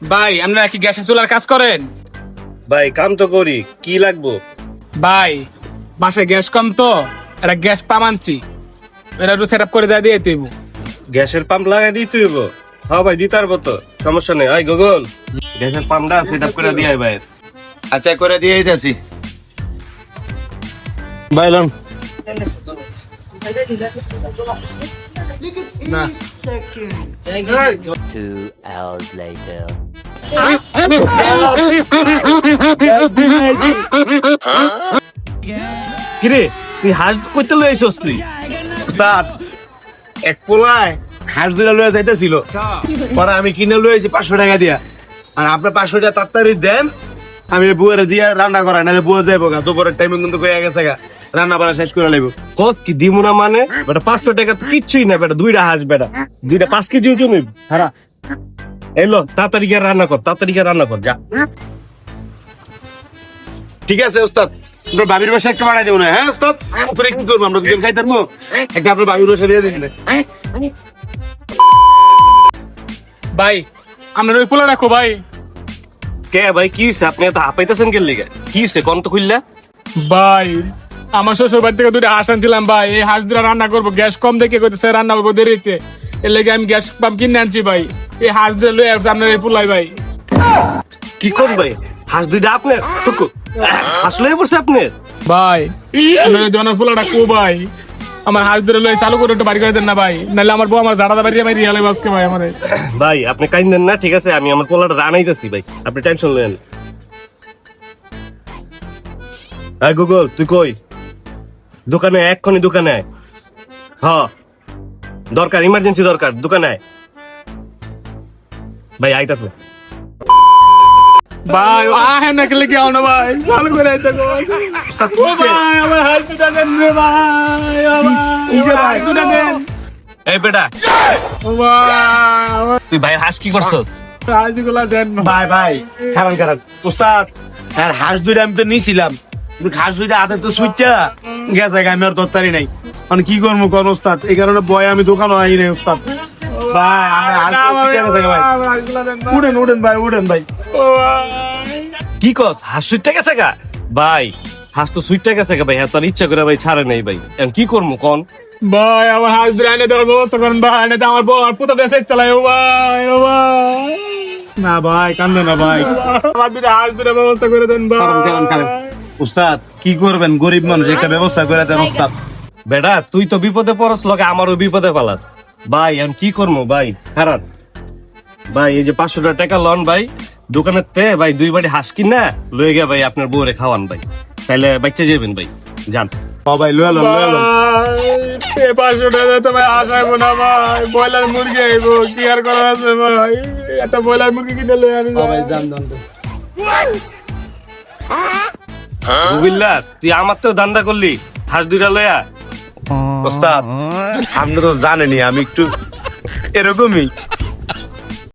ভাই আমরা কি গ্যাসের চুলার কাজ করেন? ভাই কাম তো করি, কি লাগবো? ভাই বাসায় গ্যাস কম তো, একটা গ্যাস পাম্প আনছি, এটা একটু সেট আপ করে দিয়ে তুইব। গ্যাসের পাম্প লাগাই দিতে হইব? হ্যাঁ ভাই দিতে পারবো তো, সমস্যা নেই। আই গুগল, গ্যাসের পাম্পটা সেট আপ করে দিয়ে ভাই। আচ্ছা করে দিয়ে দিতেছি। ভাই লন। না 2 hours later. কিরে তুই হাঁস কইতে লই আইছস তুই? উস্তাদ এক পোলায় হাঁস দুটা লয়ে যাইতেছিল, পরে আমি কিনে লয়ে আইছি 500 টাকা দিয়া। আর আপনার 500 টাকা তাড়াতাড়ি দেন, আমি বুয়ারে দিয়া রান্না করাই, নাহলে বুয়া যাইবো গা। দুপুরের টাইমে কিন্তু কয়ে গেছে গা, রান্না বাড়া শেষ করে লাইব। কস কি দিমু না মানে? বেটা 500 টাকা তো কিচ্ছুই না বেটা, দুইটা হাঁস বেটা, দুইটা 5 কেজি জমি হারা। এলো তাড়াতাড়ি গিয়ে রান্না কর, তাড়াতাড়ি গিয়ে রান্না কর যা। ঠিক আছে উস্তাদ, আপনার বাবির বাসা একটা বাড়াই দেবো না? হ্যাঁ উস্তাদ, তোরে কি করবো, আমরা দুজন খাইতে পারবো? একটা আপনার বাবির বাসা দিয়ে দিন। ভাই আমরা ওই পোলা রাখো ভাই। কে ভাই কি হইছে? আপনি এত হাঁপাইতেছেন কে লিগা? কি হইছে কোন তো খুললা? ভাই আমার শ্বশুর বাড়ি থেকে দুটো হাঁস আনছিলাম ভাই, এই হাঁস দুটা রান্না করবো, গ্যাস কম দেখে কইতেছে রান্না করবো দেরিতে, এর লেগে আমি গ্যাস পাম্প কিনে আনছি ভাই। এই হাঁস দুটো লয়ে আসছে আপনার এই পোলাই ভাই। কি কোন ভাই? হাঁস দুইটা আপনার? তো হাঁস লয়ে পড়ছে আপনার? ভাই জনফুলাটা কো ভাই, আমার হাঁস ধরে লয়ে চালু করে একটু বাড়ি করে দেন না ভাই, নাহলে আমার বউ আমার জাড়া বাড়ি আমার রিয়ালে আজকে ভাই আমার। ভাই আপনি কাইন্দেন না, ঠিক আছে আমি আমার পোলাটা রানাইতেছি ভাই, আপনি টেনশন নেন। এই গুগল তুই কই? দোকানে এক্ষুনি দোকানে আয়। হ্যাঁ দরকার, ইমার্জেন্সি দরকার, দোকানে আয়। ভাই আইতাছে। ভাই আহে না কেলে কি আনো ভাই, চালু করে আইতে গো উস্তাদ ও ভাই, আমার হাঁস দুটা দেন রে ভাই, কি যে ভাই? দুটা দেন এই বেটা ও ভাই, আমার তুই ভাই হাঁস কি করছস? হাঁসগুলা দেন ভাই ভাই খারাপ খারাপ উস্তাদ, হ্যাঁ হাঁস দুইটা আমি তো নিয়েছিলাম, কিন্তু হাঁস দুইটা হাতে তো সুইটা গেছে, আমি আর দরকারই নাই। মানে কি করবো কোন উস্তাদ, এই কারণে বয় আমি দোকান আই নাই উস্তাদ। ভাই আমি হাঁস দুইটা সুইটা গেছে ভাই। হাঁসগুলা দেন ভাই। উঠেন উঠেন ভাই, উঠেন ভাই। ও ভাই কি কস? হাঁস সুইটটা গেছে গা? ভাই হাঁস তো সুইটটা গেছে গা ভাই, হ্যাঁ তোর ইচ্ছা করে ভাই ছাড়ে নাই ভাই, এখন কি করবো কোন? ভাই আমার হাঁস দুটা এনে দেওয়ার ব্যবস্থা করেন ভাই, এনে আমার বউ আর পুতা দেশে চালায় ও ভাই, ও ভাই না ভাই কান্দে না ভাই, আমার দুটা হাঁস দুটা ব্যবস্থা করে দেন ভাই। কারণ কারণ কারণ উস্তাদ কি করবেন, গরিব মানুষ, একটা ব্যবস্থা করে দেন উস্তাদ। বেটা তুই তো বিপদে পড়স, লগে আমারও বিপদে পালাস ভাই, এখন কি করবো ভাই? খারাপ ভাই, এই যে 500 টাকা লন ভাই দোকানের তে ভাই, 2 বাড়ি হাঁস কিনা লয়ে গিয়ে ভাই আপনার বউরে খাওয়ান ভাই, তাইলে বাচ্চা যাবেন ভাই, যান। ভাই লয়ে লন লয়ে লন। ভাই 500 টাকা তো ভাই আসাইবো না ভাই, ব্রয়লার মুরগি আইবো, কি আর করার আছে ভাই, একটা ব্রয়লার মুরগি কিনে লই আমি ভাই। যান যান। গুগিল্লা তুই আমার তো দান্দা করলি, হাঁস দুইটা লয়া। ওস্তাদ আপনি তো জানেনই আমি একটু এরকমই।